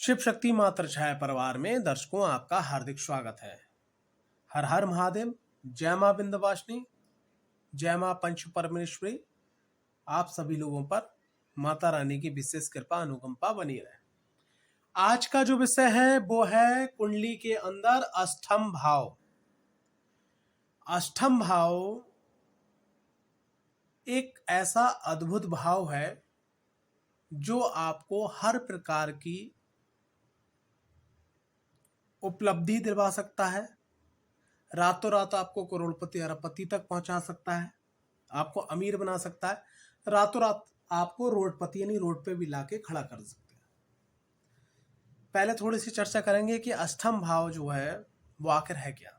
शिव शक्ति मात्र छाया परिवार में दर्शकों आपका हार्दिक स्वागत है। हर हर महादेव। जय मां विंध्यवासिनी, जय मां पंच परमेश्वरी। आप सभी लोगों पर माता रानी की विशेष कृपा अनुकंपा बनी रहे। आज का जो विषय है वो है कुंडली के अंदर अष्टम भाव। अष्टम भाव एक ऐसा अद्भुत भाव है जो आपको हर प्रकार की उपलब्धि दिलवा सकता है। रातों रात आपको करोड़पति अरबपति तक पहुंचा सकता है, आपको अमीर बना सकता है, रातों रात आपको रोडपति यानी रोड पे भी लाके खड़ा कर सकते हैं। पहले थोड़ी सी चर्चा करेंगे कि अष्टम भाव जो है वो आखिर है क्या।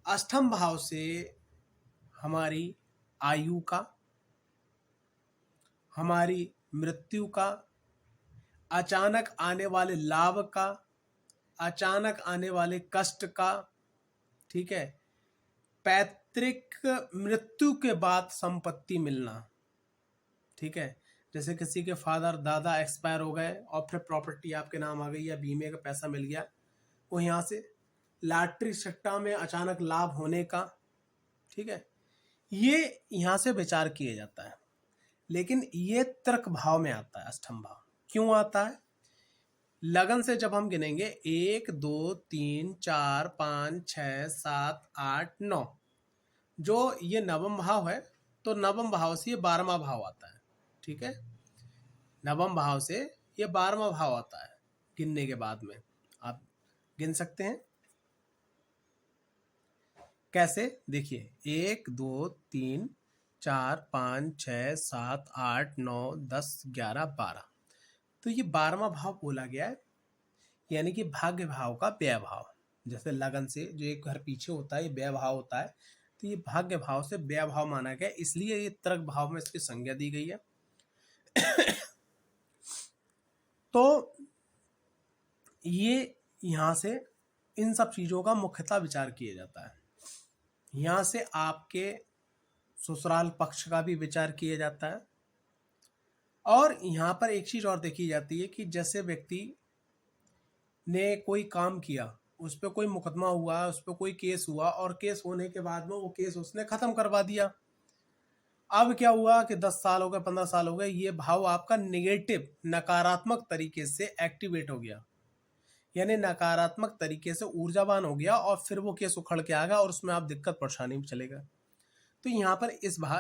अष्टम भाव से हमारी आयु का, हमारी मृत्यु का, अचानक आने वाले लाभ का, अचानक आने वाले कष्ट का, ठीक है, पैतृक मृत्यु के बाद संपत्ति मिलना, ठीक है, जैसे किसी के फादर दादा एक्सपायर हो गए और फिर प्रॉपर्टी आपके नाम आ गई या बीमे का पैसा मिल गया, वो यहाँ से लॉटरी सट्टा में अचानक लाभ होने का, ठीक है, ये यहाँ से विचार किया जाता है। लेकिन ये तर्क भाव में आता है। अष्टम भाव क्यों आता है? लगन से जब हम गिनेंगे 1 2 3 4 5 6 7 8 9, जो ये नवम भाव है, तो नवम भाव से ये 12वां भाव आता है, ठीक है। नवम भाव से ये 12वां भाव आता है। गिनने के बाद में आप गिन सकते हैं। कैसे? देखिए 1 2 3 4 5 6 7 8 9 10 11 12, तो ये 12वां भाव बोला गया है, यानी कि भाग्य भाव का व्यय भाव। जैसे लगन से जो एक घर पीछे होता है ये व्यय भाव होता है, तो ये भाग्य भाव से व्यय भाव माना गया, इसलिए ये तर्क भाव में इसकी संज्ञा दी गई है। तो ये यहाँ से इन सब चीजों का मुख्यतः विचार किया जाता है। यहाँ से आपके ससुराल पक्ष का भी विचार किया जाता है। और यहाँ पर एक चीज और देखी जाती है कि जैसे व्यक्ति ने कोई काम किया, उस पर कोई मुकदमा हुआ, उस पर कोई केस हुआ, और केस होने के बाद में वो केस उसने खत्म करवा दिया। अब क्या हुआ कि 10 साल हो गए, 15 साल हो गए, ये भाव आपका निगेटिव नकारात्मक तरीके से एक्टिवेट हो गया, यानी नकारात्मक तरीके से ऊर्जावान हो गया, और फिर वो केस उखड़ के आ गया और उसमें आप दिक्कत परेशानी में चले गए। तो यहाँ पर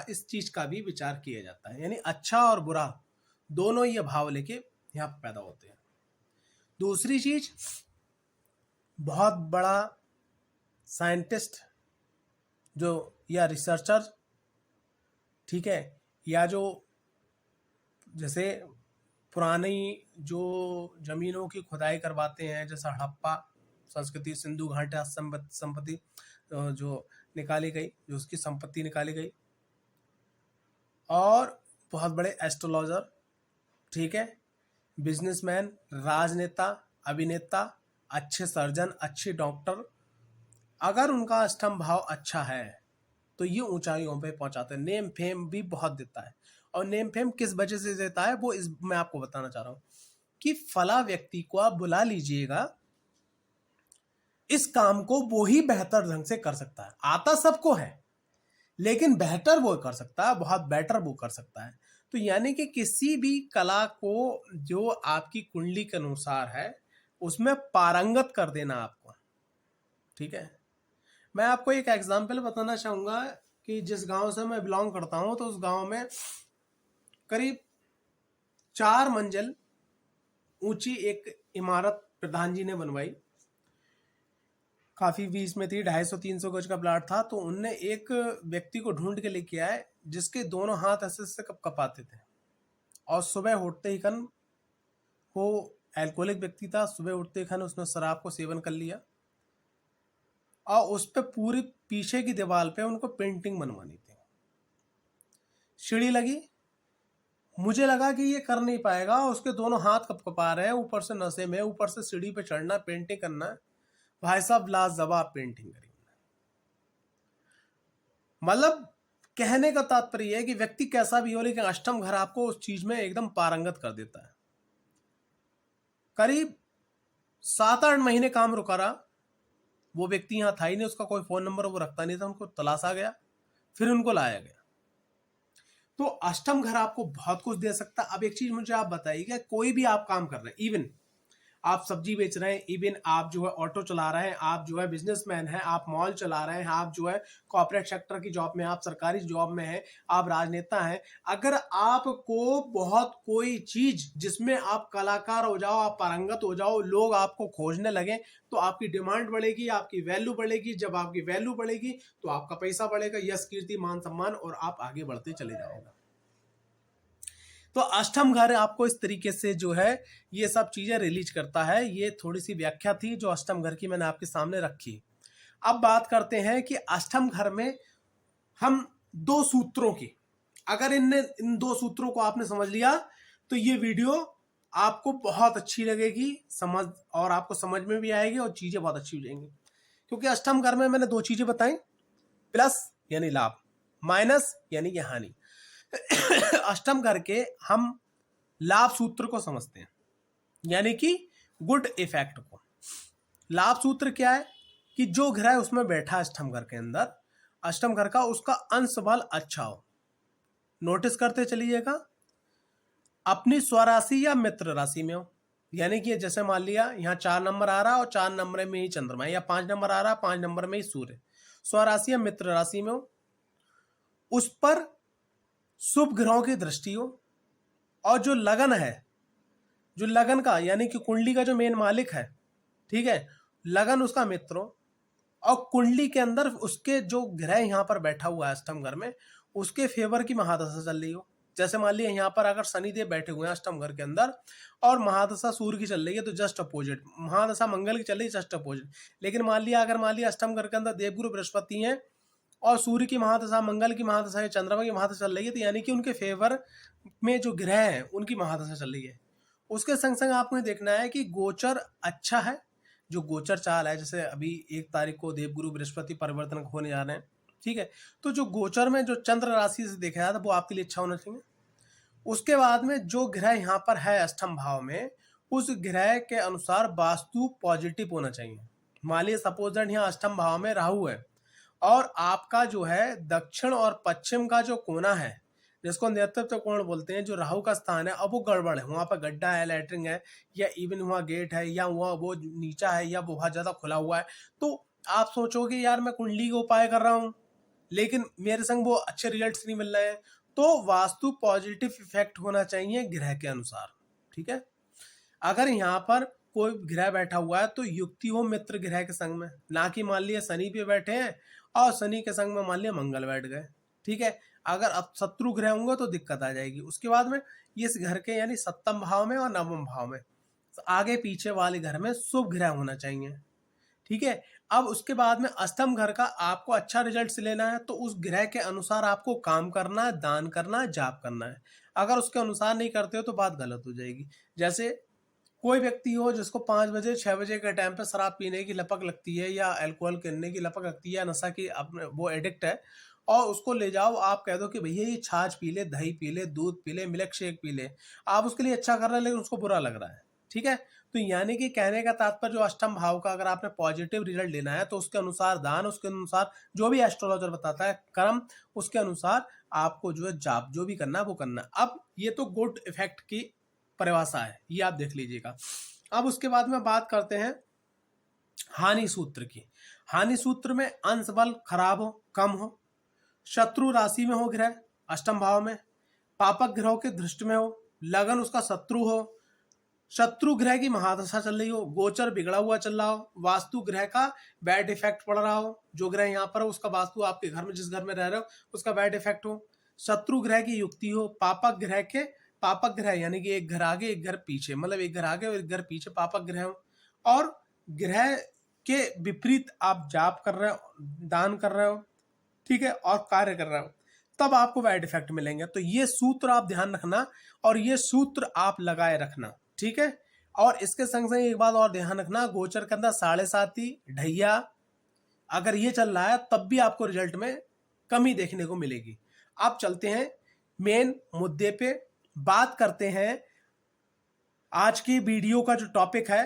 इस चीज का भी विचार किया जाता है, यानी अच्छा और बुरा दोनों ये भाव लेके यहाँ पर पैदा होते हैं। दूसरी चीज, बहुत बड़ा साइंटिस्ट जो या रिसर्चर, ठीक है, या जो जैसे पुरानी जो जमीनों की खुदाई करवाते हैं, जैसे हड़प्पा संस्कृति, सिंधु घाटी संपत्ति जो निकाली गई, जो उसकी संपत्ति निकाली गई, और बहुत बड़े एस्ट्रोलॉजर, ठीक है, बिजनेसमैन, राजनेता, अभिनेता, अच्छे सर्जन, अच्छे डॉक्टर, अगर उनका अष्टम भाव अच्छा है तो ये ऊंचाइयों पे पहुंचाते हैं। नेम फेम भी बहुत देता है। और नेम फेम किस वजह से देता है वो मैं आपको बताना चाह रहा हूं कि फला व्यक्ति को आप बुला लीजिएगा, इस काम को वो ही बेहतर ढंग से कर सकता है। आता सबको है, लेकिन बेहतर वो कर सकता है, बहुत बेटर वो कर सकता है। तो यानी कि किसी भी कला को जो आपकी कुंडली के अनुसार है उसमें पारंगत कर देना आपको, ठीक है। मैं आपको एक एग्जांपल बताना चाहूंगा कि जिस गांव से मैं बिलोंग करता हूं, तो उस गांव में करीब 4 मंजिल ऊंची एक इमारत प्रधान जी ने बनवाई। काफी बीच में थी, 250-300 गज का प्लाट था। तो उनने एक व्यक्ति को ढूंढ के लेके आए जिसके दोनों हाथ ऐसे ऐसे कपाते थे, और सुबह उठते ही खन, वो एल्कोहलिक व्यक्ति था, सुबह उठते ही खन उसने शराब को सेवन कर लिया, और उस पे पूरी पीछे की दीवार पे उनको पेंटिंग बनवानी थी। सीढ़ी लगी, मुझे लगा कि ये कर नहीं पाएगा, उसके दोनों हाथ कपकपा रहे हैं, ऊपर से नशे में, ऊपर से सीढ़ी पे चढ़ना, पेंटिंग करना है। भाई साहब लाजवाब पेंटिंग करी। मतलब कहने का तात्पर्य है कि व्यक्ति कैसा भी हो, लेकिन अष्टम घर आपको उस चीज में एकदम पारंगत कर देता है। करीब 7-8 महीने काम रुका रहा। वो व्यक्ति यहाँ था ही नहीं, उसका कोई फोन नंबर वो रखता नहीं था, उनको तलाशा गया, फिर उनको लाया गया। तो अष्टम घर आपको बहुत कुछ दे सकता है। अब एक चीज मुझे आप बताइएगा, कोई भी आप काम कर रहे हैं, इवन आप सब्जी बेच रहे हैं, इवन आप जो है ऑटो चला रहे हैं, आप जो है बिजनेसमैन हैं, आप मॉल चला रहे हैं, आप जो है कॉर्पोरेट सेक्टर की जॉब में, आप सरकारी जॉब में हैं, आप राजनेता हैं, अगर आपको बहुत कोई चीज जिसमें आप कलाकार हो जाओ, आप पारंगत हो जाओ, लोग आपको खोजने लगे, तो आपकी डिमांड बढ़ेगी, आपकी वैल्यू बढ़ेगी। जब आपकी वैल्यू बढ़ेगी तो आपका पैसा बढ़ेगा, यश कीर्ति मान सम्मान, और आप आगे बढ़ते चले जाओगे। तो अष्टम घर आपको इस तरीके से जो है ये सब चीजें रिलीज करता है। ये थोड़ी सी व्याख्या थी जो अष्टम घर की मैंने आपके सामने रखी। अब बात करते हैं कि अष्टम घर में हम दो सूत्रों की, अगर इन दो सूत्रों को आपने समझ लिया तो ये वीडियो आपको बहुत अच्छी लगेगी, समझ, और आपको समझ में भी आएगी और चीजें बहुत अच्छी हो जाएंगी। क्योंकि अष्टम घर में मैंने दो चीजें बताई, प्लस यानी लाभ, माइनस यानी कि हानि। अष्टम घर के हम लाभ सूत्र को समझते हैं, यानी कि गुड इफेक्ट को। लाभ सूत्र क्या है कि जो ग्रह उसमें बैठा अष्टम घर के अंदर, अष्टम घर का, उसका अंश बल अच्छा हो। नोटिस करते चलिएगा, अपनी स्वराशि या मित्र राशि में हो, यानी कि जैसे मान लिया यहाँ 4 नंबर आ रहा है और 4 नंबर में ही चंद्रमा, या 5 नंबर आ रहा है, 5 नंबर में ही सूर्य, स्वराशि या मित्र राशि में हो, उस पर शुभ ग्रहों की दृष्टि हो, और जो लगन है, जो लगन का यानी कि कुंडली का जो मेन मालिक है, ठीक है, लगन उसका मित्र हो, और कुंडली के अंदर उसके जो ग्रह यहाँ पर बैठा हुआ है अष्टम घर में, उसके फेवर की महादशा चल रही हो। जैसे मान लिया यहाँ पर अगर शनिदेव बैठे हुए हैं अष्टम घर के अंदर और महादशा सूर्य की चल रही है, तो जस्ट अपोजिट, महादशा मंगल की चल रही है, जस्ट अपोजिट। लेकिन मान लिया अष्टम घर के अंदर देवगुरु बृहस्पति हैं और सूर्य की महादशा, मंगल की महादशा या चंद्रमा की महादशा चल रही है, तो यानी कि उनके फेवर में जो ग्रह हैं उनकी महादशा चल रही है। उसके संग संग आपको देखना है कि गोचर अच्छा है, जो गोचर चाल है, जैसे अभी 1 तारीख को देवगुरु बृहस्पति परिवर्तन होने जा रहे हैं, ठीक है, तो जो गोचर में जो चंद्र राशि से देखा जाता है वो आपके लिए अच्छा होना चाहिए। उसके बाद में जो ग्रह यहाँ पर है अष्टम भाव में, उस ग्रह के अनुसार वास्तु पॉजिटिव होना चाहिए। मान लीजिए सपोज दैट यहाँ अष्टम भाव में राहु है और आपका जो है दक्षिण और पश्चिम का जो कोना है, जिसको नेतृत्व कोण बोलते हैं, जो राहु का स्थान है, अब वो गड़बड़ है, वहां पर गड्ढा है, लैटरिंग है, या इवन वहां गेट है, या वहां वो नीचा है, या बहुत ज्यादा खुला हुआ है, तो आप सोचोगे यार मैं कुंडली का उपाय कर रहा हूं लेकिन मेरे संग वो अच्छे रिजल्ट्स नहीं मिल रहे हैं। तो वास्तु पॉजिटिव इफेक्ट होना चाहिए ग्रह के अनुसार, ठीक है। अगर यहाँ पर कोई ग्रह बैठा हुआ है तो युक्ति हो मित्र ग्रह के संग में, ना कि मान लिया शनि पे बैठे हैं और शनि के संग में मान लिया मंगल बैठ गए, ठीक है। अगर अब शत्रु ग्रह होंगे तो दिक्कत आ जाएगी। उसके बाद में इस घर के यानी सप्तम भाव में और नवम भाव में आगे पीछे वाले घर में शुभ ग्रह होना चाहिए, ठीक है। अब उसके बाद में अष्टम घर का आपको अच्छा रिजल्ट लेना है तो उस ग्रह के अनुसार आपको काम करना है, दान करना है, जाप करना है। अगर उसके अनुसार नहीं करते हो तो बात गलत हो जाएगी। जैसे कोई व्यक्ति हो जिसको 5 बजे 6 बजे के टाइम पे शराब पीने की लपक लगती है या अल्कोहल करने की लपक लगती है या नशा की अपने वो एडिक्ट है, और उसको ले जाओ आप कह दो कि भैया ये छाछ पी ले, दही पी ले, दूध पी ले, मिल्क शेक पी ले, आप उसके लिए अच्छा कर रहे हैं लेकिन उसको बुरा लग रहा है, ठीक है। तो यानी कि कहने का तात्पर्य जो अष्टम भाव का अगर आपने पॉजिटिव रिजल्ट लेना है तो उसके अनुसार दान, उसके अनुसार जो भी एस्ट्रोलॉजर बताता है कर्म, उसके अनुसार आपको जो है जाप जो भी करना है वो करना है। अब ये तो गुड इफेक्ट की परिभाषा है, ये आप देख लीजिएगा। अब उसके बाद में बात करते हैं हानि सूत्र की। हानि सूत्र में अंश बल खराब हो, कम हो, शत्रु राशि में हो ग्रह अष्टम भाव में, पापक ग्रहों के दृष्टि में हो, लगन उसका शत्रु हो, शत्रु ग्रह की महादशा चल रही हो, गोचर बिगड़ा हुआ चल रहा हो, वास्तु ग्रह का बैड इफेक्ट पड़ रहा हो, जो ग्रह यहाँ पर हो उसका वास्तु आपके घर में जिस घर में रह रहे हो उसका बैड इफेक्ट हो, शत्रु ग्रह की युक्ति हो, पापक ग्रह यानी कि एक घर आगे एक घर पीछे, मतलब एक घर आगे और एक घर पीछे पापक ग्रह हो, और ग्रह के विपरीत आप जाप कर रहे हो, दान कर रहे हो, ठीक है, और कार्य कर रहे हो, तब आपको बैड इफेक्ट मिलेंगे। तो ये सूत्र आप ध्यान रखना और ये सूत्र आप लगाए रखना, ठीक है। और इसके संग संग एक बात और ध्यान रखना, गोचर के अंदर 7.5 ढैया अगर ये चल रहा है तब भी आपको रिजल्ट में कमी देखने को मिलेगी। आप चलते हैं मेन मुद्दे पे, बात करते हैं आज की वीडियो का जो टॉपिक है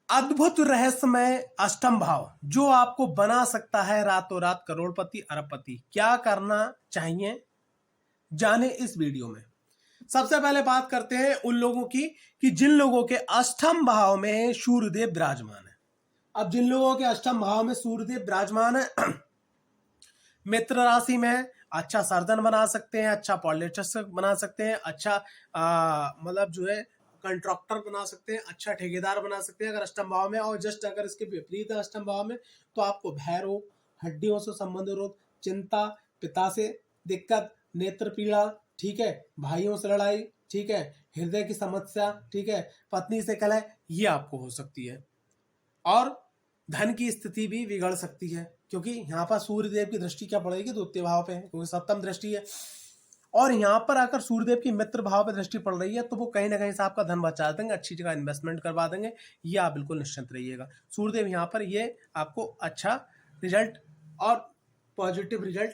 अद्भुत रहस्यमय अष्टम भाव, जो आपको बना सकता है रातों रात करोड़पति अरबपति। क्या करना चाहिए जाने इस वीडियो में। सबसे पहले बात करते हैं उन लोगों की कि जिन लोगों के अष्टम भाव में सूर्यदेव विराजमान है। अब जिन लोगों के अष्टम भाव में सूर्यदेव विराजमान है मित्र राशि में अच्छा सर्जन बना सकते हैं, अच्छा पॉलिटिशियन बना सकते हैं, अच्छा मतलब जो है कंट्रैक्टर बना सकते हैं, अच्छा ठेकेदार बना सकते हैं अगर अष्टम भाव में। और जस्ट अगर इसके विपरीत है अष्टम भाव में तो आपको भय रोग, हड्डियों से संबंधित रोग, चिंता, पिता से दिक्कत, नेत्र पीड़ा, ठीक है, भाइयों से लड़ाई, ठीक है, हृदय की समस्या, ठीक है, पत्नी से कलह, ये आपको हो सकती है। और धन की स्थिति भी बिगड़ सकती है क्योंकि यहाँ पर सूर्यदेव की दृष्टि क्या पड़ेगी, द्वितीय भाव पे है क्योंकि सप्तम दृष्टि है। और यहाँ पर अगर सूर्यदेव की मित्र भाव पर दृष्टि पड़ रही है तो वो कहीं ना कहीं से आपका धन बचा देंगे, अच्छी जगह इन्वेस्टमेंट करवा देंगे, ये आप बिल्कुल निश्चिंत रहिएगा। सूर्यदेव यहाँ पर ये आपको अच्छा रिजल्ट और पॉजिटिव रिजल्ट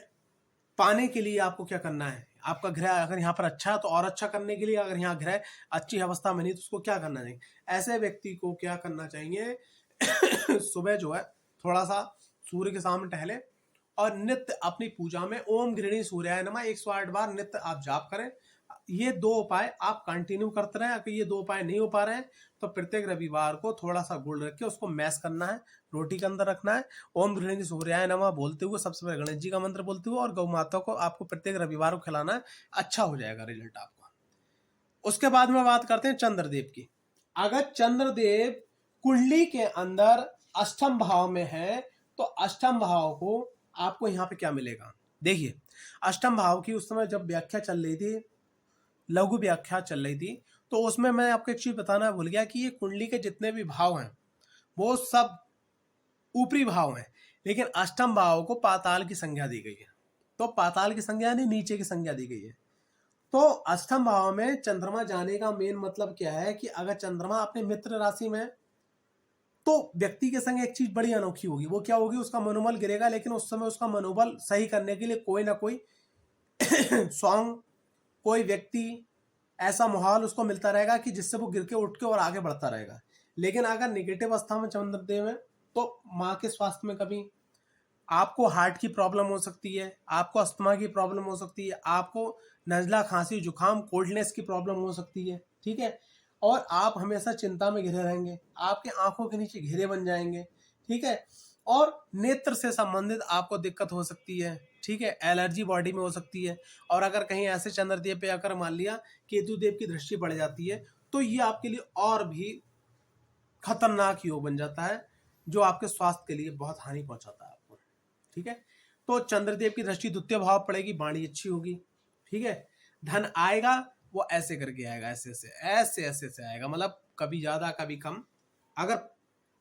पाने के लिए आपको क्या करना है, आपका ग्रह अगर यहाँ पर अच्छा है तो और अच्छा करने के लिए, अगर यहाँ ग्रह अच्छी अवस्था में नहीं तो उसको क्या करना चाहिए, ऐसे व्यक्ति को क्या करना चाहिए सुबह जो है थोड़ा सा सूर्य के सामने टहले और नित्य अपनी पूजा में ओम गृहिणी सूर्याय नमः 108 बार नित्य आप जाप करें। ये दो उपाय आप कंटिन्यू करते रहें। अगर ये दो उपाय नहीं हो पा रहे हैं तो प्रत्येक रविवार को थोड़ा सा गुड़ रख के उसको मैश करना है, रोटी के अंदर रखना है, ओम गृहिणी सूर्याय नमः बोलते हुए, सबसे पहले गणेश जी का मंत्र बोलते हुए और गौ माता को आपको प्रत्येक रविवार को खिलाना है। अच्छा हो जाएगा रिजल्ट आपका। उसके बाद में बात करते हैं चंद्रदेव की। अगर चंद्रदेव कुंडली के अंदर अष्टम भाव में है तो अष्टम भाव को आपको यहाँ पे क्या मिलेगा, देखिए अष्टम भाव की उस समय जब व्याख्या चल रही थी, लघु व्याख्या चल रही थी, तो उसमें मैं आपको एक चीज बताना भूल गया कि ये कुंडली के जितने भी भाव हैं वो सब ऊपरी भाव हैं, लेकिन अष्टम भाव को पाताल की संज्ञा दी गई है। तो पाताल की संज्ञा नहीं, नीचे की संज्ञा दी गई है। तो अष्टम भाव में चंद्रमा जाने का मेन मतलब क्या है कि अगर चंद्रमा अपने मित्र राशि में तो व्यक्ति के संग एक चीज बड़ी अनोखी होगी, वो क्या होगी, उसका मनोबल गिरेगा, लेकिन उस समय उसका मनोबल सही करने के लिए कोई ना कोई सॉन्ग, कोई व्यक्ति, ऐसा माहौल उसको मिलता रहेगा कि जिससे वो गिर के उठ के और आगे बढ़ता रहेगा। लेकिन अगर निगेटिव अवस्था में चंद्रदेव है तो माँ के स्वास्थ्य में कभी, आपको हार्ट की प्रॉब्लम हो सकती है, आपको अस्थमा की प्रॉब्लम हो सकती है, आपको नजला, खांसी, जुकाम, कोल्डनेस की प्रॉब्लम हो सकती है, ठीक है। और आप हमेशा चिंता में घिरे रहेंगे, आपके आंखों के नीचे घेरे बन जाएंगे, ठीक है। और नेत्र से संबंधित आपको दिक्कत हो सकती है, ठीक है, एलर्जी बॉडी में हो सकती है। और अगर कहीं ऐसे चंद्रदेव पे अगर मान लिया केतु देव की दृष्टि पड़ जाती है तो ये आपके लिए और भी खतरनाक योग बन जाता है, जो आपके स्वास्थ्य के लिए बहुत हानि पहुंचाता है आपको, ठीक है। तो चंद्रदेव की दृष्टि द्वितीय भाव पड़ेगी, वाणी अच्छी होगी, ठीक है। धन आएगा वो ऐसे करके आएगा, ऐसे ऐसे ऐसे ऐसे से आएगा, मतलब कभी ज्यादा कभी कम। अगर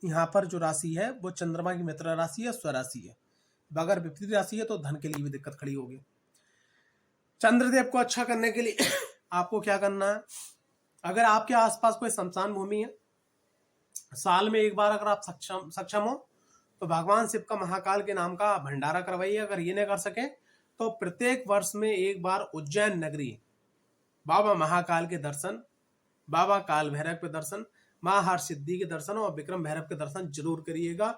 यहाँ पर जो राशि है वो चंद्रमा की मित्र राशि है, स्वराशि है, अगर विपरीत राशि है तो धन के लिए भी दिक्कत खड़ी होगी। चंद्रदेव को अच्छा करने के लिए आपको क्या करना है, अगर आपके आसपास कोई शमशान भूमि है, साल में एक बार अगर आप सक्षम हो तो भगवान शिव का महाकाल के नाम का भंडारा करवाइए। अगर ये नहीं कर सके तो प्रत्येक वर्ष में एक बार उज्जैन नगरी बाबा महाकाल के दर्शन, बाबा काल भैरव के दर्शन, माँ हर सिद्धि के दर्शन और विक्रम भैरव के दर्शन जरूर करिएगा,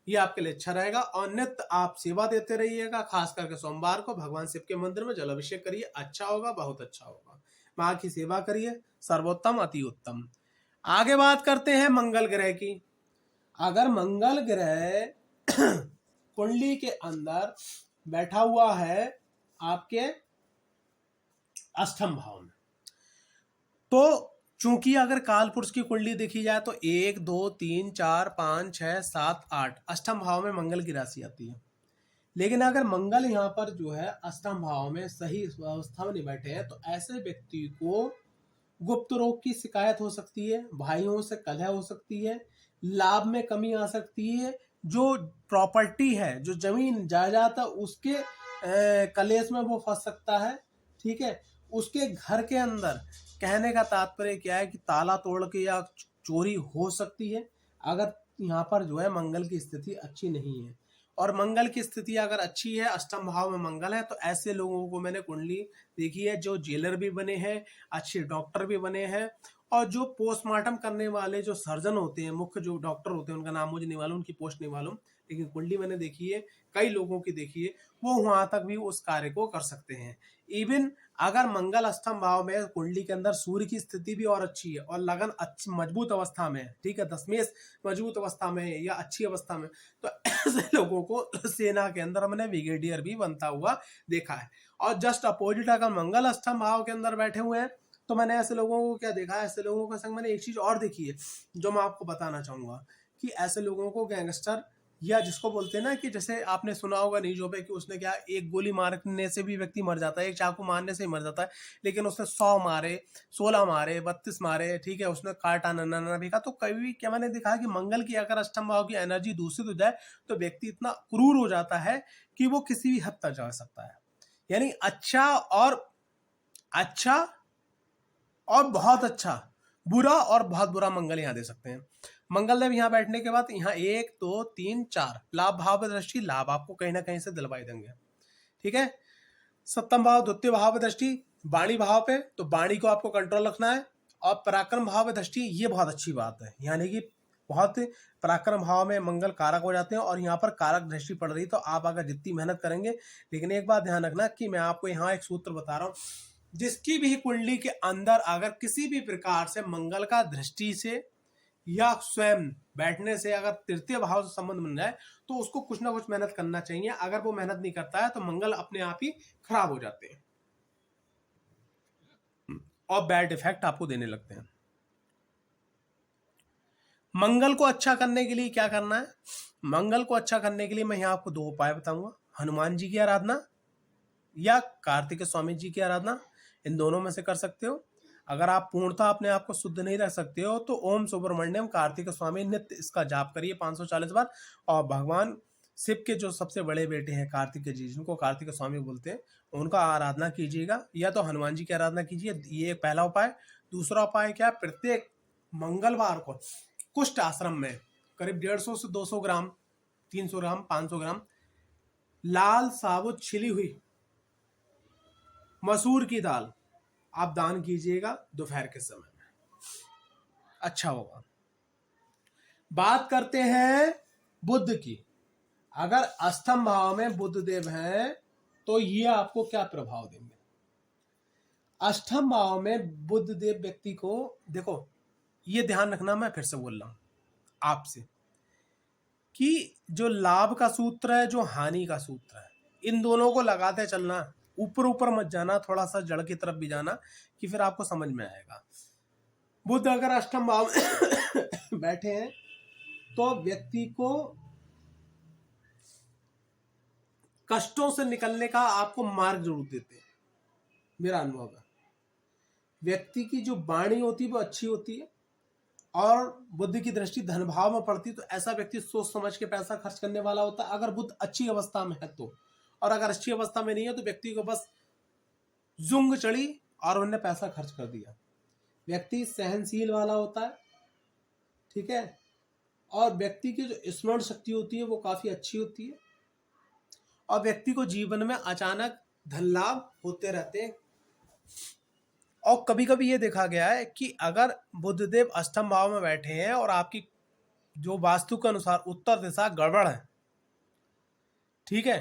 ये आपके लिए अच्छा रहेगा। और नित्य आप सेवा देते रहिएगा, खास करके सोमवार को भगवान शिव के मंदिर में जल अभिषेक करिए, अच्छा होगा, बहुत अच्छा होगा। माँ की सेवा करिए, सर्वोत्तम अति उत्तम। आगे बात करते हैं मंगल ग्रह की। अगर मंगल ग्रह कुंडली के अंदर बैठा हुआ है आपके अष्टम भाव में, तो चूंकि अगर काल पुरुष की कुंडली देखी जाए तो 1 2 3 4 5 6 7 8 अष्टम भाव में मंगल की राशि आती है। लेकिन अगर मंगल यहाँ पर जो है अष्टम भाव में सही अवस्था में नहीं बैठे हैं तो ऐसे व्यक्ति को गुप्त रोग की शिकायत हो सकती है, भाइयों से कलह हो सकती है, लाभ में कमी आ सकती है, जो प्रॉपर्टी है, जो जमीन जायदाद है उसके कलेश में वो फंस सकता है, ठीक है। उसके घर के अंदर, कहने का तात्पर्य क्या है कि ताला तोड़ के या चोरी हो सकती है अगर यहाँ पर जो है मंगल की स्थिति अच्छी नहीं है। और मंगल की स्थिति अगर अच्छी है, अष्टम भाव में मंगल है, तो ऐसे लोगों को मैंने कुंडली देखी है जो जेलर भी बने हैं, अच्छे डॉक्टर भी बने हैं और जो पोस्टमार्टम करने वाले जो सर्जन होते हैं, मुख्य जो डॉक्टर होते हैं, उनका नाम मुझे नहीं मालूम, उनकी पोस्ट नहीं मालूम, लेकिन कुंडली मैंने देखी है, कई लोगों की देखी है, वो वहां तक भी उस कार्य को कर सकते हैं। इवन अगर मंगल अष्टम भाव में कुंडली के अंदर सूर्य की स्थिति भी और अच्छी है और लगन अच्छी मजबूत अवस्था में है, ठीक है, दशमेश मजबूत अवस्था में है या अच्छी अवस्था में, तो ऐसे लोगों को सेना के अंदर मैंने ब्रिगेडियर भी बनता हुआ देखा है। और जस्ट अपोजिट अगर मंगल अष्टम भाव के अंदर बैठे हुए हैं, तो मैंने ऐसे लोगों को क्या देखा है, ऐसे लोगों के संग मैंने एक चीज और देखी है जो मैं आपको बताना चाहूंगा, कि ऐसे लोगों को गैंगस्टर, या जिसको बोलते हैं ना, कि जैसे आपने सुना होगा न्यूज़ों पे कि उसने क्या, एक गोली मारने से भी व्यक्ति मर जाता है, एक चाकू मारने से ही मर जाता है, लेकिन उसने 100 मारे, 16 मारे, 32 मारे, ठीक है, उसने काटा नन्ना भी, तो कभी क्या मैंने देखा कि मंगल की अगर अष्टम भाव की एनर्जी दूषित हो जाए तो व्यक्ति इतना क्रूर हो जाता है कि वो किसी भी हद तक जा सकता है। यानी अच्छा और बहुत अच्छा, बुरा और बहुत बुरा मंगल यहाँ दे सकते हैं। मंगल देव यहाँ बैठने के बाद यहाँ 1 2 3 4 लाभ भाव पे दृष्टि, लाभ आपको कहीं ना कहीं से दिलवाई देंगे, ठीक है। सप्तम भाव द्वितीय भाव पे दृष्टि, वाणी भाव पे, तो वाणी को आपको कंट्रोल रखना है। और पराक्रम भाव पे दृष्टि, ये बहुत अच्छी बात है, यानी कि बहुत पराक्रम भाव में मंगल कारक हो जाते हैं और यहाँ पर कारक दृष्टि पड़ रही, तो आप अगर जितनी मेहनत करेंगे, लेकिन एक बात ध्यान रखना कि मैं आपको यहाँ एक सूत्र बता रहा हूँ, जिसकी भी कुंडली के अंदर अगर किसी भी प्रकार से मंगल का दृष्टि से या स्वयं बैठने से अगर तृतीय भाव से संबंध बन जाए, तो उसको कुछ ना कुछ मेहनत करना चाहिए। अगर वो मेहनत नहीं करता है तो मंगल अपने आप ही खराब हो जाते हैं और बैड इफेक्ट आपको देने लगते हैं। मंगल को अच्छा करने के लिए क्या करना है, मंगल को अच्छा करने के लिए मैं यहाँ आपको 2 उपाय बताऊंगा, हनुमान जी की आराधना या कार्तिक स्वामी जी की आराधना, इन दोनों में से कर सकते हो। अगर आप पूर्णतः अपने आप को शुद्ध नहीं रख सकते हो तो ओम सुब्रमण्यम कार्तिक स्वामी नित्य इसका जाप करिए 540 बार, और भगवान शिव के जो सबसे बड़े बेटे हैं कार्तिक जी, जिनको कार्तिक स्वामी बोलते हैं, उनका आराधना कीजिएगा, या तो हनुमान जी की आराधना कीजिए, ये एक पहला उपाय। दूसरा उपाय क्या, प्रत्येक मंगलवार को कुष्ठ आश्रम में करीब 150 से 200 ग्राम, 300 ग्राम, 500 ग्राम लाल साबुत छिली हुई मसूर की दाल आप दान कीजिएगा दोपहर के समय में, अच्छा होगा। बात करते हैं बुध की। अगर अष्टम भाव में बुध देव हैं तो ये आपको क्या प्रभाव देंगे। अष्टम भाव में बुध देव व्यक्ति को, देखो ये ध्यान रखना, मैं फिर से बोल रहा हूं आपसे कि जो लाभ का सूत्र है, जो हानि का सूत्र है, इन दोनों को लगाते चलना, ऊपर ऊपर मत जाना, थोड़ा सा जड़ की तरफ भी जाना, कि फिर आपको समझ में आएगा। बुध अगर अष्टम भाव बैठे हैं तो व्यक्ति को कष्टों से निकलने का आपको मार्ग जरूर देते हैं, मेरा अनुभव है। व्यक्ति की जो वाणी होती है वो अच्छी होती है, और बुद्ध की दृष्टि धन भाव में पड़ती है, तो ऐसा व्यक्ति सोच समझ के पैसा खर्च करने वाला होता है, अगर बुद्ध अच्छी अवस्था में है तो। और अगर अच्छी अवस्था में नहीं है तो व्यक्ति को बस जुंग चढ़ी और उन्होंने पैसा खर्च कर दिया। व्यक्ति सहनशील वाला होता है, ठीक है, और व्यक्ति की जो स्मरण शक्ति होती है वो काफी अच्छी होती है, और व्यक्ति को जीवन में अचानक धन लाभ होते रहते हैं। और कभी कभी ये देखा गया है कि अगर बुधदेव अष्टम भाव में बैठे हैं और आपकी जो वास्तु के अनुसार उत्तर दिशा गड़बड़ है, ठीक है,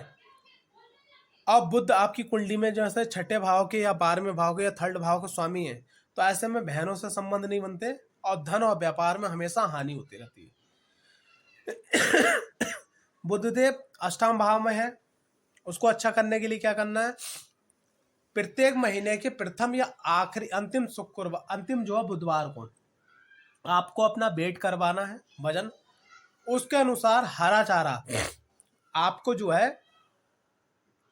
अब बुध आपकी कुंडली में जैसे छठे भाव के या 12वें भाव के या 3rd भाव के स्वामी है, तो ऐसे में बहनों से संबंध नहीं बनते और धन और व्यापार में हमेशा हानि होती रहती है। बुधदेव अष्टम भाव में है, उसको अच्छा करने के लिए क्या करना है, प्रत्येक महीने के प्रथम या आखिरी अंतिम शुक्रवार, अंतिम जो है बुधवार को आपको अपना वेट करवाना है, वजन, उसके अनुसार हरा चारा आपको जो है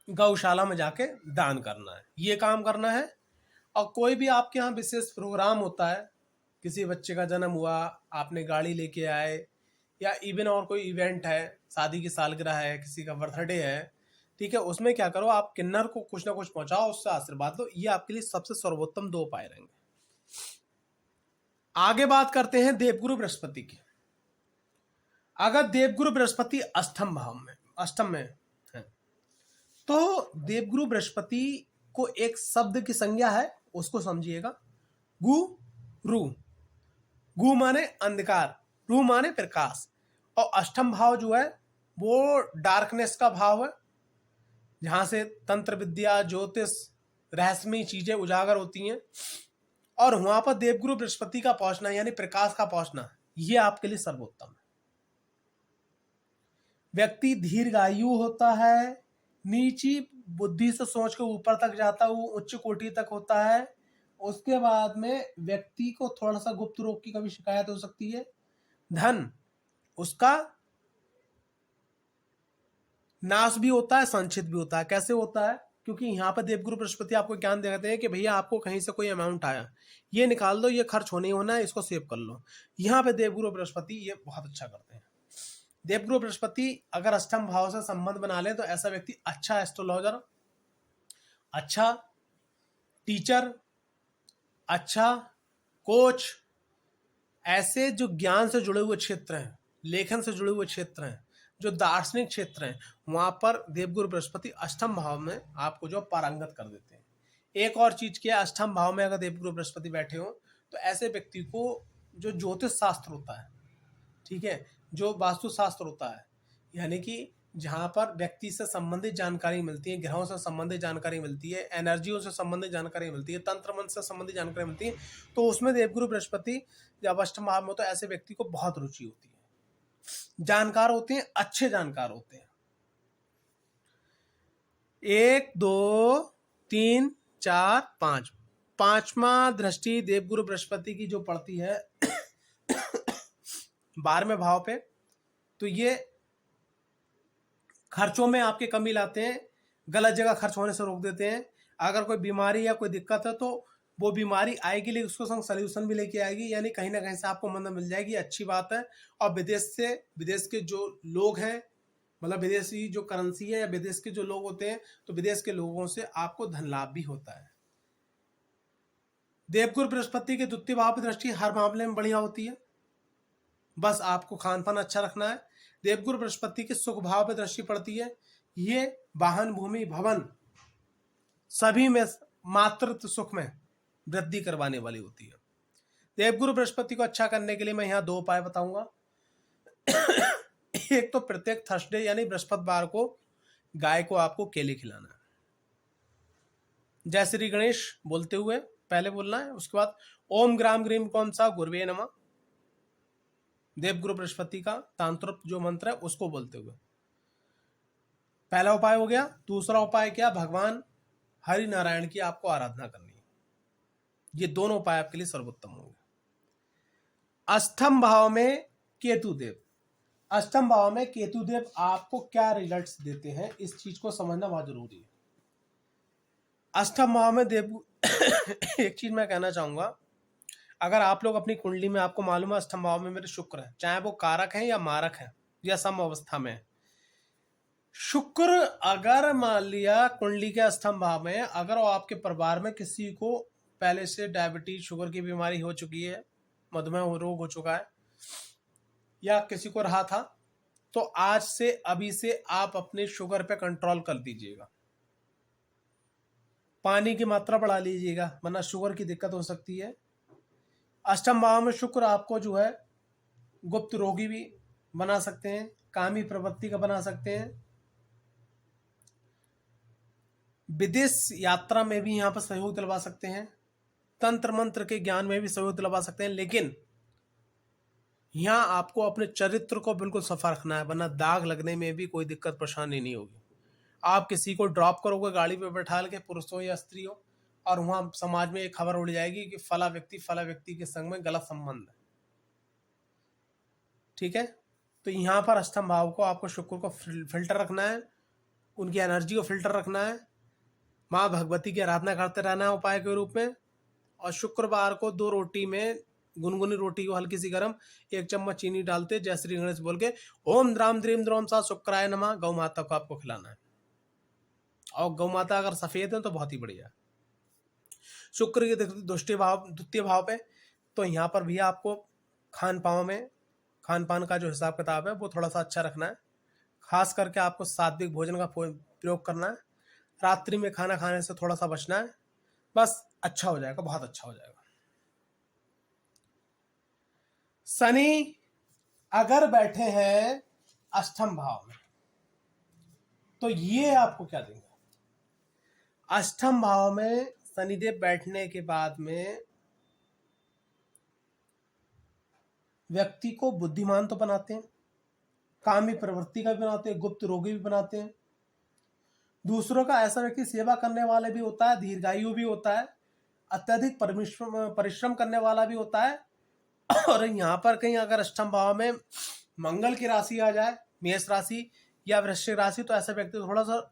गौशाला में जाके दान करना है, ये काम करना है। और कोई भी आपके यहाँ विशेष प्रोग्राम होता है, किसी बच्चे का जन्म हुआ, आपने गाड़ी लेके आए, या इवन और कोई इवेंट है, शादी की सालगिरह है, किसी का बर्थडे है, ठीक है, उसमें क्या करो, आप किन्नर को कुछ ना कुछ पहुंचाओ, उससे आशीर्वाद लो, ये आपके लिए सबसे सर्वोत्तम 2 उपाय रहेंगे। आगे बात करते हैं देवगुरु बृहस्पति की। अगर देवगुरु बृहस्पति अष्टम में है, तो देवगुरु बृहस्पति को एक शब्द की संज्ञा है, उसको समझिएगा, गुरु। गु माने अंधकार, रु माने प्रकाश। और अष्टम भाव जो है वो डार्कनेस का भाव है, जहां से तंत्र विद्या, ज्योतिष, रहस्यमयी चीजें उजागर होती हैं। और वहां पर देवगुरु बृहस्पति का पहुंचना यानी प्रकाश का पहुंचना, ये आपके लिए सर्वोत्तम है। व्यक्ति दीर्घायु होता है, नीची बुद्धि से सोच के ऊपर तक जाता है, वो उच्च कोटि तक होता है। उसके बाद में व्यक्ति को थोड़ा सा गुप्त रोग की कभी शिकायत हो सकती है। धन उसका नाश भी होता है, संचित भी होता है। कैसे होता है? क्योंकि यहाँ पर देवगुरु बृहस्पति आपको ज्ञान देते हैं कि भैया आपको कहीं से कोई अमाउंट आया, ये निकाल दो, ये खर्च होने होना है, इसको सेव कर लो। यहाँ पे देवगुरु बृहस्पति ये बहुत अच्छा करते हैं। देवगुरु बृहस्पति अगर अष्टम भाव से संबंध बना ले तो ऐसा व्यक्ति अच्छा एस्ट्रोलॉजर, अच्छा टीचर, अच्छा कोच, ऐसे जो ज्ञान से जुड़े हुए क्षेत्र हैं, लेखन से जुड़े हुए क्षेत्र हैं, जो दार्शनिक क्षेत्र हैं, वहां पर देवगुरु बृहस्पति अष्टम भाव में आपको जो पारंगत कर देते हैं। एक और चीज क्या, अष्टम भाव में अगर देवगुरु बृहस्पति बैठे हो तो ऐसे व्यक्ति को जो ज्योतिष शास्त्र होता है, ठीक है, जो वास्तु शास्त्र होता है, यानी कि जहां पर व्यक्ति से संबंधित जानकारी मिलती है, ग्रहों से संबंधित जानकारी मिलती है, एनर्जियों से संबंधित जानकारी मिलती है, तंत्र मंत्र से संबंधित जानकारी मिलती है, तो उसमें देवगुरु बृहस्पति जब अष्टम भाव में, तो ऐसे व्यक्ति को बहुत रुचि होती है। जानकार होते हैं, अच्छे जानकार होते हैं। 1 2 3 4 5, पांचवा दृष्टि देवगुरु बृहस्पति की जो पड़ती है 12वें भाव पे, तो ये खर्चों में आपके कमी लाते हैं, गलत जगह खर्च होने से रोक देते हैं। अगर कोई बीमारी या कोई दिक्कत है तो वो बीमारी आएगी, लेकिन उसको संग सल्यूशन भी लेके आएगी, यानी कहीं ना कहीं से आपको मदद मिल जाएगी, अच्छी बात है। और विदेश के जो लोग हैं, मतलब विदेशी जो करेंसी है या विदेश के जो लोग होते हैं, तो विदेश के लोगों से आपको धन लाभ भी होता है। देवगुरु बृहस्पति के द्वितीय भाव की दृष्टि हर मामले में बढ़िया होती है, बस आपको खान पान अच्छा रखना है। देवगुरु बृहस्पति के सुख भाव पर दृष्टि पड़ती है, ये वाहन, भूमि, भवन सभी में मातृत्व सुख में वृद्धि करवाने वाली होती है। देवगुरु बृहस्पति को अच्छा करने के लिए मैं यहाँ 2 उपाय बताऊंगा। एक तो प्रत्येक थर्सडे यानी बृहस्पतिवार को गाय को आपको केले खिलाना है, जय श्री गणेश बोलते हुए पहले बोलना है। उसके बाद ओम ग्राम ग्रीम कौन सा गुरुवे नमः, देवगुरु बृहस्पति का तांत्रिक जो मंत्र है उसको बोलते हुए पहला उपाय हो गया। दूसरा उपाय क्या, भगवान हरि नारायण की आपको आराधना करनी है। ये दोनों उपाय आपके लिए सर्वोत्तम होंगे। अष्टम भाव में केतु देव, अष्टम भाव में केतु देव आपको क्या रिजल्ट्स देते हैं, इस चीज को समझना बहुत जरूरी है। अष्टम भाव में देव एक चीज मैं कहना चाहूंगा, अगर आप लोग अपनी कुंडली में, आपको मालूम है अष्टम भाव में मेरे शुक्र है, चाहे वो कारक है या मारक है या सम अवस्था में, शुक्र अगर मान लिया कुंडली के अष्टम भाव में, अगर वो आपके परिवार में किसी को पहले से डायबिटीज, शुगर की बीमारी हो चुकी है, मधुमेह रोग हो चुका है, या किसी को रहा था, तो आज से, अभी से आप अपने शुगर पे कंट्रोल कर दीजिएगा, पानी की मात्रा बढ़ा लीजिएगा, वरना शुगर की दिक्कत हो सकती है। अष्टम भाव में शुक्र आपको जो है गुप्त रोगी भी बना सकते हैं, कामी प्रवृत्ति का बना सकते हैं, विदेश यात्रा में भी यहाँ पर सहयोग दिलवा सकते हैं, तंत्र मंत्र के ज्ञान में भी सहयोग दिलवा सकते हैं। लेकिन यहाँ आपको अपने चरित्र को बिल्कुल सफा रखना है, वरना दाग लगने में भी कोई दिक्कत परेशानी नहीं होगी। आप किसी को ड्रॉप करोगे गाड़ी पे बैठा के, पुरुष हो या स्त्री हो, और वहां समाज में एक खबर उड़ जाएगी कि फला व्यक्ति के संग में गलत संबंध है, ठीक है। तो यहाँ पर अष्टम भाव को आपको शुक्र को फिल्टर रखना है, उनकी एनर्जी को फिल्टर रखना है, माँ भगवती की आराधना करते रहना है उपाय के रूप में। और शुक्रवार को 2 रोटी में, गुनगुनी रोटी को हल्की सी गर्म, 1 चम्मच चीनी डालते जय श्री गणेश बोल के ओम द्राम द्रीम द्रोम सा शुक्राय नमः गौ माता को आपको खिलाना है। और गौ माता अगर सफेद है तो बहुत ही बढ़िया। शुक्र के द्वितीय भाव पे, तो यहाँ पर भी आपको खान पान का जो हिसाब किताब है वो थोड़ा सा अच्छा रखना है। खास करके आपको सात्विक भोजन का प्रयोग करना है, रात्रि में खाना खाने से थोड़ा सा बचना है, बस अच्छा हो जाएगा, बहुत अच्छा हो जाएगा। शनि अगर बैठे हैं अष्टम भाव में तो ये आपको क्या देंगे? अष्टम भाव में शनिदेव बैठने के बाद में व्यक्ति को बुद्धिमान तो बनाते हैं, कामी प्रवृत्ति का भी बनाते हैं, गुप्त रोगी भी बनाते हैं, दूसरों का ऐसा व्यक्ति सेवा करने वाले भी होता है, दीर्घायु भी होता है, अत्यधिक परिश्रम करने वाला भी होता है। और यहाँ पर कहीं अगर अष्टम भाव में मंगल की राशि आ जाए, मेष राशि या वृश्चिक राशि, तो ऐसा व्यक्ति थोड़ा सा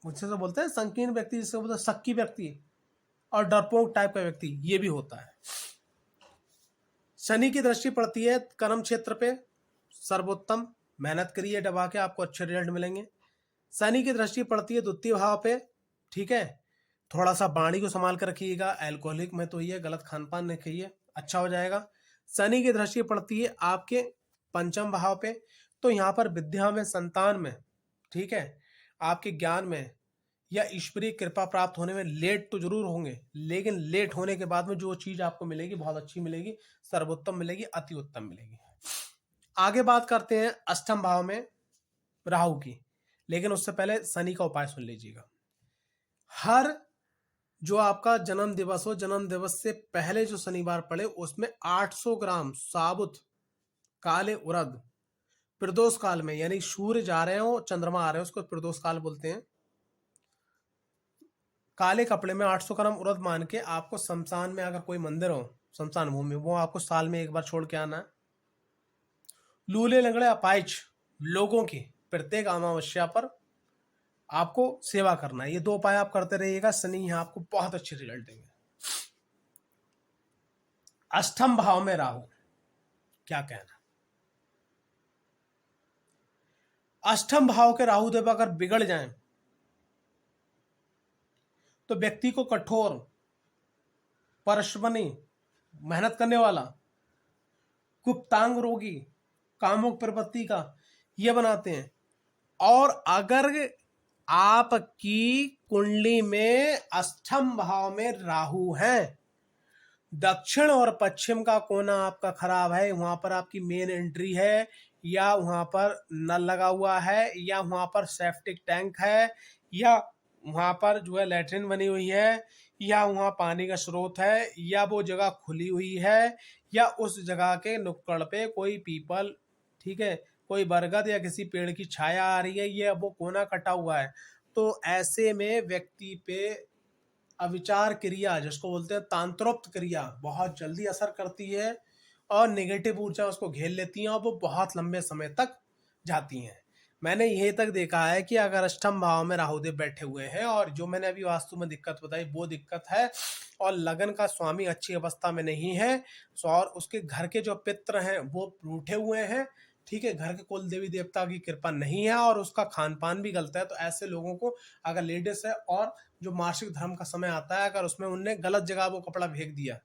मुझसे तो बोलते हैं संकीर्ण व्यक्ति, जिससे बोलते हैं शक्की व्यक्ति और डरपोक टाइप का व्यक्ति, ये भी होता है। शनि की दृष्टि पड़ती है कर्म क्षेत्र पे, सर्वोत्तम, मेहनत करिए दबा के, आपको अच्छे रिजल्ट मिलेंगे। शनि की दृष्टि पड़ती है द्वितीय भाव पे, ठीक है, थोड़ा सा वाणी को संभाल कर रखिएगा, एल्कोहलिक में तो ये गलत खान पान नहीं खाइए, अच्छा हो जाएगा। शनि की दृष्टि पड़ती है आपके पंचम भाव पे, तो यहाँ पर विद्या में, संतान में, ठीक है, आपके ज्ञान में या ईश्वरीय कृपा प्राप्त होने में लेट तो जरूर होंगे, लेकिन लेट होने के बाद में जो चीज आपको मिलेगी बहुत अच्छी मिलेगी, सर्वोत्तम मिलेगी, अति उत्तम मिलेगी। आगे बात करते हैं अष्टम भाव में राहु की, लेकिन उससे पहले शनि का उपाय सुन लीजिएगा। हर जो आपका जन्म दिवस हो, जन्म दिवस से पहले जो शनिवार पड़े उसमें 800 ग्राम साबुत काले उड़द प्रदोष काल में, यानी सूर्य जा रहे हो चंद्रमा आ रहे हो, उसको प्रदोष काल बोलते हैं, काले कपड़े में 800 ग्राम उड़द मान के आपको शमशान में, अगर कोई मंदिर हो शमशान भूमि, वो आपको साल में एक बार छोड़ के आना है। लूले लंगड़े अपाहिज लोगों की प्रत्येक अमावस्या पर आपको सेवा करना है। ये दो उपाय आप करते रहिएगा, शनि यहाँ आपको बहुत अच्छे रिजल्ट देंगे। अष्टम भाव में राहु, क्या कहना, अष्टम भाव के राहु देव अगर बिगड़ जाएं तो व्यक्ति को कठोर, परिश्रमी, मेहनत करने वाला, गुप्तांग रोगी, कामुक प्रवृत्ति का ये बनाते हैं। और अगर आपकी कुंडली में अष्टम भाव में राहु है, दक्षिण और पश्चिम का कोना आपका खराब है, वहां पर आपकी मेन एंट्री है, या वहां पर नल लगा हुआ है, या वहां पर सेप्टिक टैंक है, या वहां पर जो है लैट्रिन बनी हुई है, या वहां पानी का स्रोत है, या वो जगह खुली हुई है, या उस जगह के नुक्कड़ पे कोई पीपल, ठीक है, कोई बरगद या किसी पेड़ की छाया आ रही है, ये वो कोना कटा हुआ है, तो ऐसे में व्यक्ति पे अविचार क्रिया, जिसको बोलते हैं तांत्रोक्त क्रिया, बहुत जल्दी असर करती है और नेगेटिव ऊर्जा उसको घेर लेती हैं और वो बहुत लंबे समय तक जाती हैं। मैंने यही तक देखा है कि अगर अष्टम भाव में राहुदेव बैठे हुए हैं और जो मैंने अभी वास्तु में दिक्कत बताई वो दिक्कत है, और लगन का स्वामी अच्छी अवस्था में नहीं है, और उसके घर के जो पित्र हैं वो रूठे हुए हैं, ठीक है, घर के कुल देवी देवता की कृपा नहीं है और उसका खान पान भी गलत है, तो ऐसे लोगों को, अगर लेडीज है और जो मासिक धर्म का समय आता है, अगर उसमें उनने गलत जगह वो कपड़ा फेंक दिया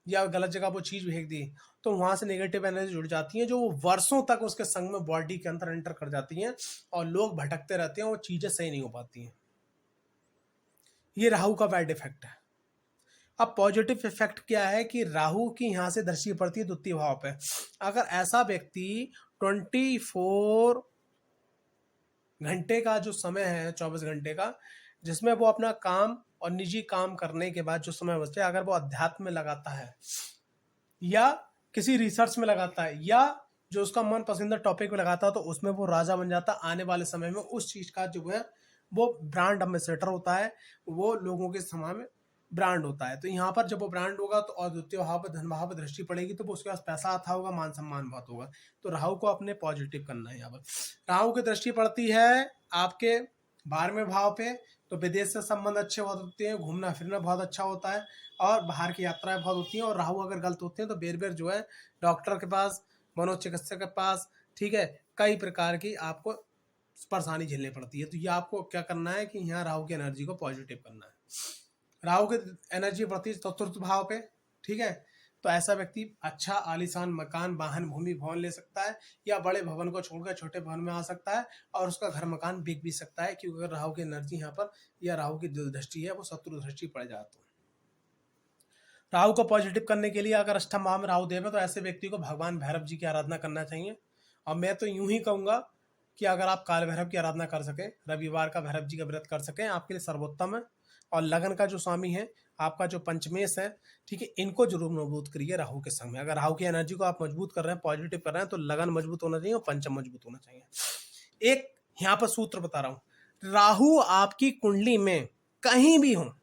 या गलत जगह वो चीज फेंक दी, तो वहां से नेगेटिव एनर्जी जुड़ जाती है, जो वो वर्षों तक उसके संग में बॉडी के अंदर एंटर कर जाती हैं और लोग भटकते रहते हैं, वो चीजें सही नहीं हो पाती हैं। ये राहु का बैड इफेक्ट है। अब पॉजिटिव इफेक्ट क्या है कि राहु की यहाँ से दृष्टि पड़ती है द्वितीय भाव पे। अगर ऐसा व्यक्ति 24 घंटे का जो समय है, 24 घंटे का, जिसमें वो अपना काम और निजी काम करने के बाद जो समय बचता है, अगर वो अध्यात्म में लगाता है या किसी रिसर्च में लगाता है या जो उसका मन पसंदीदा टॉपिक में लगाता है, तो उसमें वो राजा बन जाता है। आने वाले समय में उस चीज का जो है वो ब्रांड एम्बेसडर होता है, वो लोगों के समय में ब्रांड होता है। तो यहाँ पर जब वो ब्रांड होगा तो और द्वितीय भाव पर, धन भाव पर दृष्टि पड़ेगी, तो उसके पास पैसा आता होगा, मान सम्मान बहुत होगा। तो राहु को अपने पॉजिटिव करना है। यहाँ पर राहु की दृष्टि पड़ती है आपके 12वें भाव पे, तो विदेश से संबंध अच्छे बहुत होते हैं, घूमना फिरना बहुत अच्छा होता है और बाहर की यात्राएं बहुत होती हैं। और राहु अगर गलत होते हैं तो बेर बेर जो है डॉक्टर के पास, मनोचिकित्सक के पास, ठीक है, कई प्रकार की आपको परेशानी झेलनी पड़ती है। तो ये आपको क्या करना है कि यहाँ राहु की एनर्जी को पॉजिटिव करना है। राहु की एनर्जी बढ़ती है चतुर्थ भाव पे, ठीक है, तो ऐसा व्यक्ति अच्छा आलीशान मकान, वाहन, भूमि, भवन ले सकता है, या बड़े भवन को छोड़कर छोटे भवन में आ सकता है और उसका घर मकान बिक भी सकता है, क्योंकि अगर राहु की एनर्जी यहाँ पर या राहु की जो दृष्टि है वो शत्रु दृष्टि पड़ जाती है। राहु को पॉजिटिव करने के लिए अगर अष्टम भाव में राहु देव है तो ऐसे व्यक्ति को भगवान भैरव जी की आराधना करना चाहिए। और मैं तो यूं ही कहूँगा कि अगर आप काल भैरव की आराधना कर सकें, रविवार का भैरव जी का व्रत कर सकें, आपके लिए सर्वोत्तम है। और लगन का जो स्वामी है आपका जो पंचमेश है, ठीक है, इनको जरूर मजबूत करिए राहु के संग में। अगर राहु की एनर्जी को आप मजबूत कर रहे हैं, पॉजिटिव कर रहे हैं, तो लगन मजबूत होना चाहिए और पंचम मजबूत होना चाहिए। एक यहाँ पर सूत्र बता रहा हूं, राहु आपकी कुंडली में कहीं भी हो,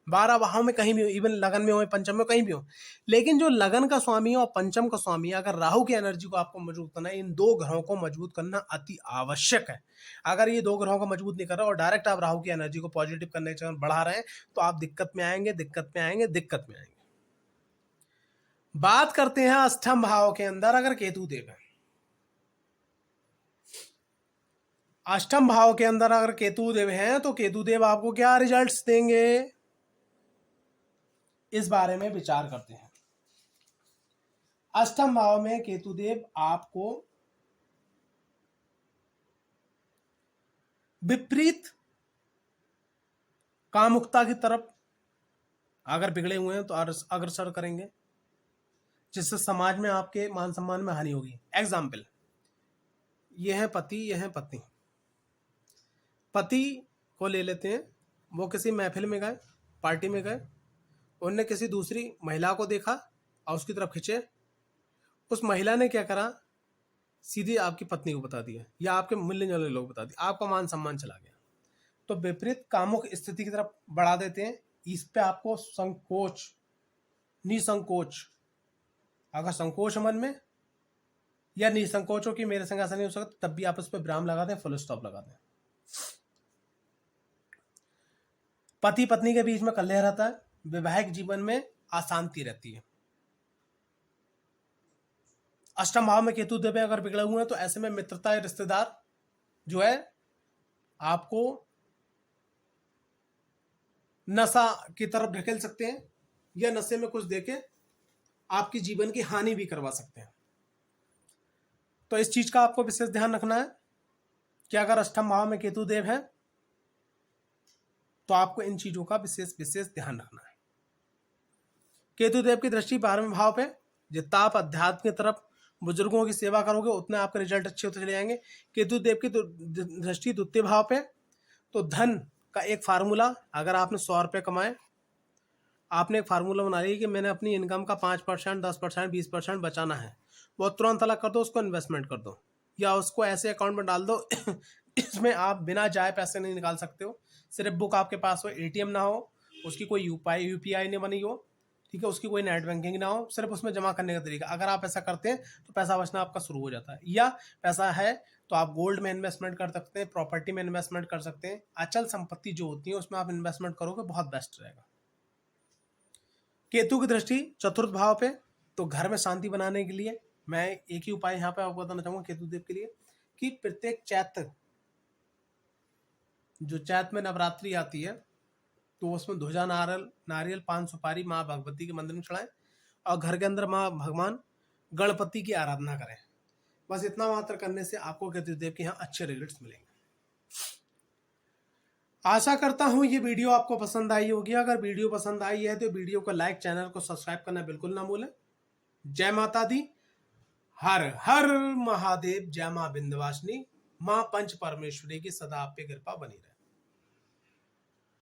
12 भाव में कहीं भी हो, इवन लगन में हो, पंचम में, कहीं भी हो, लेकिन जो लगन का स्वामी है और पंचम का स्वामी है, अगर राहु की एनर्जी को आपको मजबूत करना है, इन दो ग्रहों को मजबूत करना अति आवश्यक है। अगर ये दो ग्रहों को मजबूत नहीं कर रहे और डायरेक्ट आप राहु की एनर्जी को पॉजिटिव करने के बढ़ा रहे हैं, तो आप दिक्कत में आएंगे, दिक्कत में आएंगे, दिक्कत में आएंगे। बात करते हैं अष्टम भाव के अंदर अगर केतु देव है। अष्टम भाव के अंदर अगर केतु देव हैं तो केतु देव आपको क्या रिजल्ट्स देंगे, इस बारे में विचार करते हैं। अष्टम भाव में केतु देव आपको विपरीत कामुकता की तरफ अगर बिगड़े हुए हैं तो अग्रसर करेंगे, जिससे समाज में आपके मान सम्मान में हानि होगी। एग्जाम्पल, ये है पति, ये है पत्नी। पति को ले लेते हैं, वो किसी महफिल में गए, पार्टी में गए, उनने किसी दूसरी महिला को देखा और उसकी तरफ खिंचे। उस महिला ने क्या करा, सीधे आपकी पत्नी को बता दिया या आपके मिलने जुलने लोग बता दिया, आपका मान सम्मान चला गया। तो विपरीत कामुक स्थिति की तरफ बढ़ा देते हैं। इस पे आपको संकोच, निसंकोच, अगर संकोच मन में या निसंकोच हो कि मेरे संग ऐसा नहीं हो सकता, तब भी आप उस पर विराम लगा दें, फुल स्टॉप लगा दें। पति पत्नी के बीच में कलह रहता है, वैवाहिक जीवन में अशांति रहती है। अष्टम भाव में केतु देव अगर बिगड़े हुए हैं तो ऐसे में मित्रता या रिश्तेदार जो है आपको नशा की तरफ ढकेल सकते हैं या नशे में कुछ देके आपकी जीवन की हानि भी करवा सकते हैं। तो इस चीज का आपको विशेष ध्यान रखना है कि अगर अष्टम भाव में केतु देव है तो आपको इन चीजों का विशेष ध्यान रखना है। केतु देव की दृष्टि 12वें भाव पे, जितना आप अध्यात्म की तरफ बुजुर्गों की सेवा करोगे उतने आपके रिजल्ट अच्छे होते चले जाएंगे। केतु देव की दृष्टि 2 भाव पे, तो धन का एक फार्मूला, अगर आपने 100 रुपये कमाए, आपने एक फार्मूला बना लिया कि मैंने अपनी इनकम का 5%, 10%, 20% बचाना है, वो तुरंत अलग कर दो, उसको इन्वेस्टमेंट कर दो या उसको ऐसे अकाउंट में डाल दो इसमें आप बिना जाए पैसे नहीं निकाल सकते हो। सिर्फ बुक आपके पास हो, एटीएम ना हो, उसकी कोई यूपीआई नहीं बनी हो, ठीक है, उसकी कोई नेट बैंकिंग ना हो, सिर्फ उसमें जमा करने का तरीका। अगर आप ऐसा करते हैं तो पैसा बचना आपका शुरू हो जाता है। या पैसा है तो आप गोल्ड में इन्वेस्टमेंट कर सकते हैं, प्रॉपर्टी में इन्वेस्टमेंट कर सकते हैं, अचल संपत्ति जो होती है उसमें आप इन्वेस्टमेंट करोगे, बहुत बेस्ट रहेगा। केतु की दृष्टि 4th भाव पे, तो घर में शांति बनाने के लिए मैं एक ही उपाय यहाँ पे आपको बताना चाहूंगा केतु देव के लिए, कि प्रत्येक चैत्र, जो चैत्र में नवरात्रि आती है, तो उसमें ध्वजा, नारियल, पान, सुपारी माँ भगवती के मंदिर में चढ़ाएं और घर के अंदर माँ भगवान गणपति की आराधना करें। बस इतना मात्र करने से आपको केतु देव के यहाँ अच्छे रिजल्ट्स मिलेंगे। आशा करता हूँ ये वीडियो आपको पसंद आई होगी। अगर वीडियो पसंद आई है तो वीडियो को लाइक, चैनल को सब्सक्राइब करना बिल्कुल ना भूलें। जय माता दी, हर हर महादेव, जय माँ विंध्यवासिनी, माँ पंच परमेश्वरी की सदा आप पे कृपा बनी रहे।